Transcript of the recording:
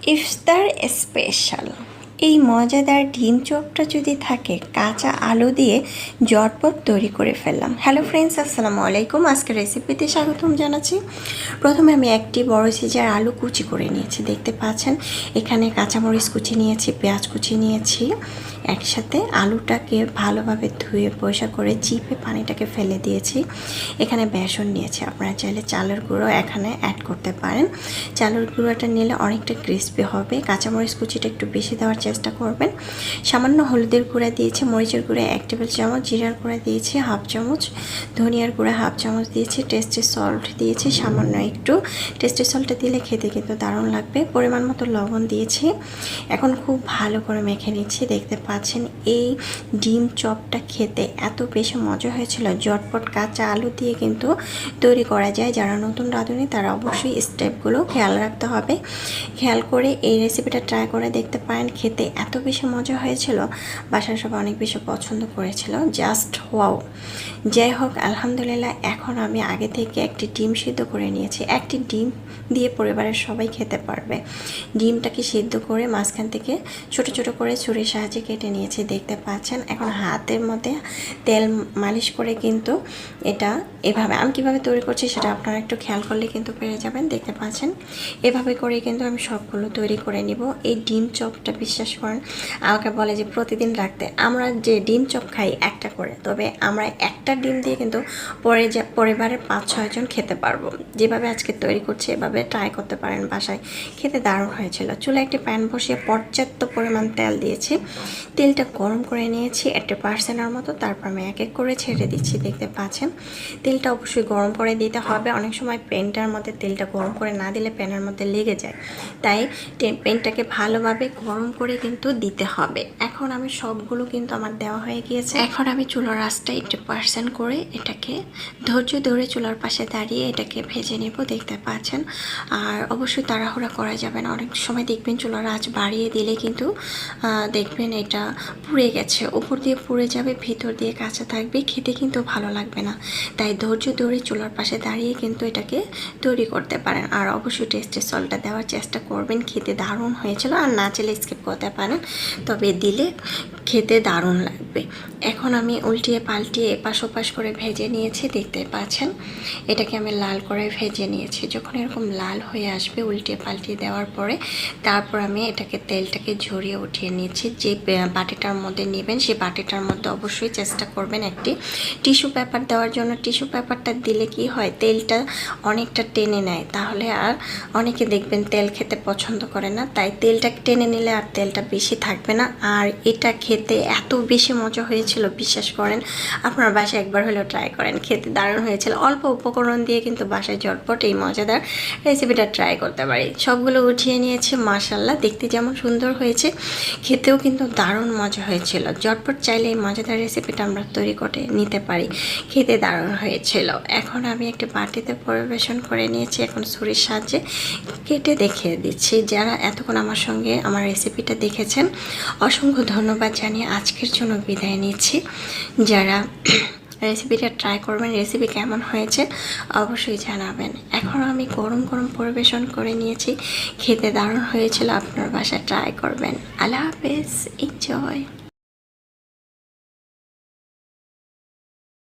ইফতার special এই মজাদার ডিম চপটা যদি থাকে কাঁচা আলু দিয়ে ঝটপট তৈরি করে ফেললাম। হ্যালো ফ্রেন্ডস, আসসালামু আলাইকুম। আজকে রেসিপিতে স্বাগতম জানাচ্ছি। প্রথমে আমি একটি বড় সাইজের আলু কুচি করে নিয়েছি, দেখতে পাচ্ছেন। এখানে কাঁচামরিচ কুচি নিয়েছি, পেঁয়াজ কুচি নিয়েছি। একসাথে আলুটাকে ভালোভাবে ধুয়ে পরিষ্কার করে চিপে পানিটাকে ফেলে দিয়েছি। এখানে বেসন নিয়েছি, আপনারা চাইলে চালের গুঁড়ো এখানে অ্যাড করতে পারেন। চালের গুঁড়োটা নিলে অনেকটা ক্রিস্পি হবে। কাঁচামরিচ কুচিটা একটু বেশি দেওয়ার চেষ্টা করবেন। সামান্য হলুদের গুঁড়া দিয়েছি, মরিচের গুঁড়া 1 টেবিল চামচ, জিরার গুঁড়া দিয়েছি 1/2 চামচ, ধনিয়ার গুঁড়া 1/2 চামচ দিয়েছি, টেস্টি সল্ট দিয়েছি সামান্য একটু। টেস্টি সল্টটা দিলে খেতে কিন্তু দারুণ লাগবে। পরিমাণ মতো লবণ দিয়েছি। এখন খুব ভালো করে মেখে নিচ্ছি। দেখতে পাচ্ছেন এই ডিম চপটা খেতে এত বেশি মজা হয়েছিল। ঝটপট কাঁচা আলু দিয়ে কিন্তু তৈরি করা যায়। যারা নতুন রাঁধুনি তারা অবশ্যই স্টেপগুলো খেয়াল রাখতে হবে। খেয়াল করে এই রেসিপিটা ট্রাই করে দেখতে পারেন। খেতে এত বেশি মজা হয়েছিল, বাসার সবাই অনেক বেশি পছন্দ করেছিল। Just wow. যাই হোক, আলহামদুলিল্লাহ। এখন আমি আগে থেকে একটি ডিম সিদ্ধ করে নিয়েছি। একটি ডিম দিয়ে পরিবারের সবাই খেতে পারবে। ডিমটাকে সিদ্ধ করে মাঝখান থেকে ছোট ছোট করে ছুরির সাহায্যে কেটে নিয়েছি, দেখতে পাচ্ছেন। এখন হাতের মধ্যে তেল মালিশ করে কিন্তু এটা এভাবে আমি কীভাবে তৈরি করছি সেটা আপনারা একটু খেয়াল করলে কিন্তু পেরে যাবেন। দেখতে পাচ্ছেন এভাবে করে কিন্তু আমি সবগুলো তৈরি করে নিব। এই ডিম চপটা বিশ্বাস করেন, আমাকে বলে যে প্রতিদিন রাখতে। আমরা যে ডিম চপ খাই একটা করে, তবে আমরা একটা ডিম দিয়ে কিন্তু পরিবারের 5-6 জন খেতে পারবো। যেভাবে আজকে তৈরি করছি এভাবে ট্রাই করতে পারেন বাসায়, খেতে দারুণ হয়েছিল। চুলায় একটি প্যান বসিয়ে পর্যাপ্ত পরিমাণ তেল দিয়েছি। তেলটা গরম করে নিয়েছি 80%-এর মতো। তারপর আমি এক এক করে ছেড়ে দিচ্ছি। দেখতে পাচ্ছেন তেলটা অবশ্যই গরম করে দিতে হবে। অনেক সময় প্যানটার মধ্যে তেলটা গরম করে না দিলে প্যানের মধ্যে লেগে যায়, তাই প্যানটাকে ভালোভাবে গরম করে কিন্তু দিতে হবে। এখন আমি সবগুলো কিন্তু আমার দেওয়া হয়ে গিয়েছে। এখন আমি চুলার আঁচটা 80% করে এটাকে ধৈর্য ধরে চুলার পাশে দাঁড়িয়ে এটাকে ভেজে নেব। দেখতে পাচ্ছেন। আর অবশ্যই তাড়াহুড়া করা যাবে না। অনেক সময় দেখবেন চুলার আঁচ বাড়িয়ে দিলে কিন্তু দেখবেন এটা পুড়ে গেছে, উপর দিয়ে পুড়ে যাবে, ভিতর দিয়ে কাঁচা থাকবে, খেতে কিন্তু ভালো লাগবে না। তাই ধৈর্য ধরে চুলার পাশে দাঁড়িয়ে কিন্তু এটাকে তৈরি করতে পারেন। আর অবশ্যই টেস্টি সল্টটা দেওয়ার চেষ্টা করবেন। খেতে দারুণ হয়েছিল। আর না চাইলে স্কিপ করতে পারেন, তবে দিলে খেতে দারুণ লাগবে। এখন আমি উল্টিয়ে পাল্টিয়ে এপাশ ওপাশ করে ভেজে নিয়েছি। দেখতে পাচ্ছেন এটাকে আমি লাল করে ভেজে নিয়েছি। যখন এরকম লাল হয়ে আসবে উল্টিয়ে পাল্টিয়ে দেওয়ার পরে তারপর আমি এটাকে তেলটাকে ঝরিয়ে উঠিয়ে নিয়েছি। যে বাটিটার মধ্যে নেবেন সেই বাটিটার মধ্যে অবশ্যই চেষ্টা করবেন একটি টিস্যু পেপার দেওয়ার জন্য। টিস্যু পেপারটা দিলে কি হয়, তেলটা অনেকটা টেনে নেয়। তাহলে আর অনেকে দেখবেন তেল খেতে পছন্দ করে না, তাই তেলটা টেনে নিলে আর তেলটা বেশি থাকবে না। আর এটা খেতে এত বেশি মজা হয়েছিল, বিশ্বাস করেন। আপনার বাসায় একবার হলেও ট্রাই করেন, খেতে দারুণ হয়েছিল। অল্প উপকরণ দিয়ে কিন্তু বাসায় ঝটপট এই মজাদার রেসিপিটা ট্রাই করতে পারি। সবগুলো উঠিয়ে নিয়েছি। মাশাআল্লাহ, দেখতে যেমন সুন্দর হয়েছে, খেতেও কিন্তু দারুণ মজা হয়েছিল। ঝটপট চাইলে এই মজাদার রেসিপিটা আমরা তৈরি করে নিতে পারি। খেতে দারুণ হয়েছিল। এখন আমি একটা বাটিতে পরিবেশন করে নিয়েছি। এখন ছুরির সাহায্যে কেটে দেখিয়ে দিচ্ছি। যারা এতক্ষণ আমার সঙ্গে আমার রেসিপিটা দেখেছেন অসংখ্য ধন্যবাদ জানিয়ে আজকের জন্য বিদায় নিচ্ছি। যারা রেসিপিটা ট্রাই করবেন, রেসিপি কেমন হয়েছে অবশ্যই জানাবেন। এখন আমি গরম গরম পরিবেশন করে নিয়েছি। খেতে দারুণ হয়েছিল। আপনার বাসায় ট্রাই করবেন। আল্লাহ হাফেজ, এনজয়।